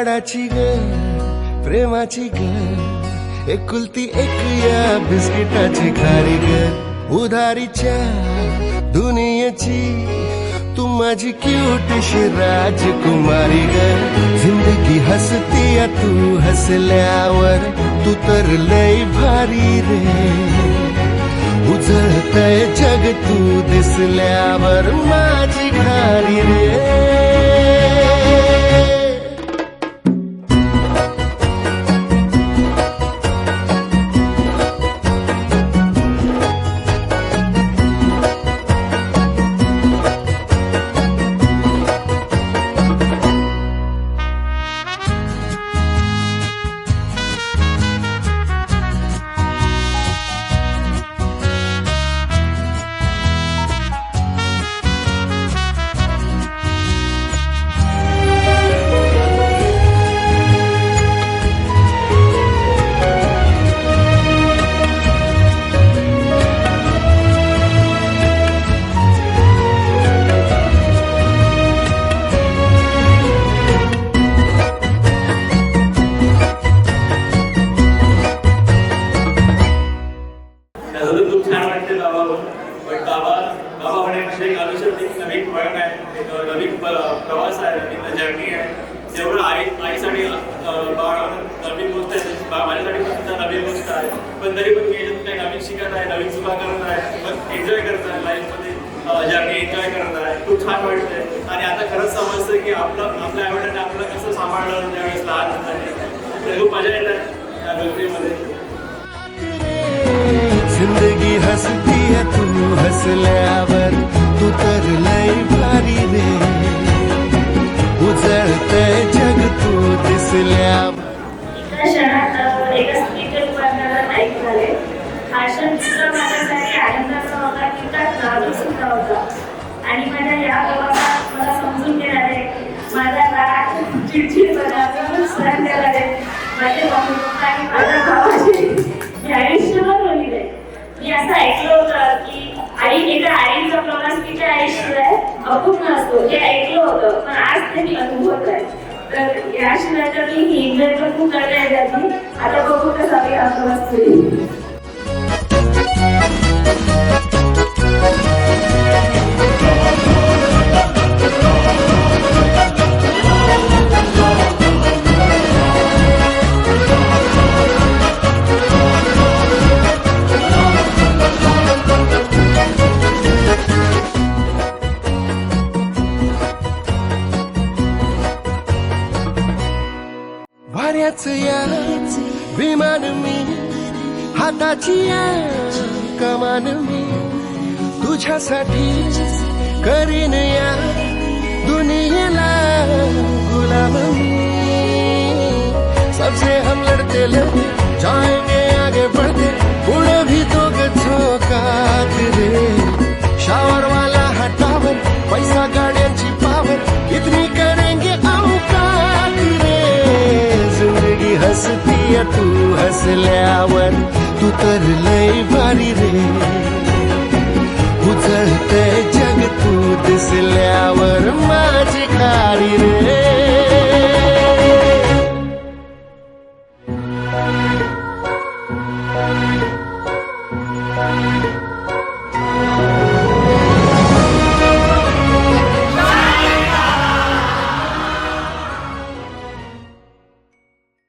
लाडाची ग प्रेमाची ग एकुलती एक या बिस्किटाची खारी ग उधारीच्या दुनियेची तू माझी क्यूटशी राजकुमारी ग जिंदगी हसती या तू हसल्यावर तू तर लय भारी रे उजळतय जग तू दिसल्यावर माझी घारी रे खूप छान वाटते बाबावर पण बाबा होण्यापेक्षा एक आयुष्यात एक नवीन वळण आहे एक नवीन प्रवास आहे नवीन जर्नी आहे जेवढं आईसाठी नवीन गोष्ट आहे माझ्यासाठी सुद्धा नवीन गोष्ट आहे पण तरी पण मी याच्यात काही नवीन शिकत आहे नवीन चुका करत आहे पण एन्जॉय करत आहे लाईफमध्ये जर्नी एन्जॉय करत आहे खूप छान वाटतंय आणि आता खरंच समजतं की आपल्या आईवडिलांनी आपलं कसं सांभाळलं त्यावेळेस लहान असताना खूप मजा येत आहे त्या गोष्टीमध्ये जिंदगी हसती है तू हसल्यावर तू तर लय भारी रे उजळतय जग तू दिसल्यावर एका क्षणात एका स्त्रीचे रूपांतरण ऐक झाले हा क्षण तिथं माझ्यासाठी आनंदाचा होता तितका नाजूक सुद्धा होता आणि माझ्या या प्रवासात मला समजून घेणारे माझा राग चिडचिडपणा सहन करणारे माझे पप्पा आणि माझ्या भावाचे हे आयुष्यभर बोलले मी असं ऐकलं होतं की एका आईचा प्रवास तिच्या आयुष्यात अपूर्ण असतो हे ऐकलं होतं पण आज ते मी अनुभवत आहे तर याशिवाय तर मी एन्जॉय पण खूप करता येतात आता बघू कसा हा प्रवास होईल वाऱ्याच या विमान मी हाताची या कमान मी तुझ्यासाठी करीन या दुनियेला गुलाम मी सबसे हम लड़ते लड़ते जाएंगे आगे बढ़ते पुढे भी तो झोकात रे शावर वाला हटावर पैसा गाड्यांची पावर कितनी करेंगे औकात रे जिंदगी हसती तू हसल्यावर तू तर लय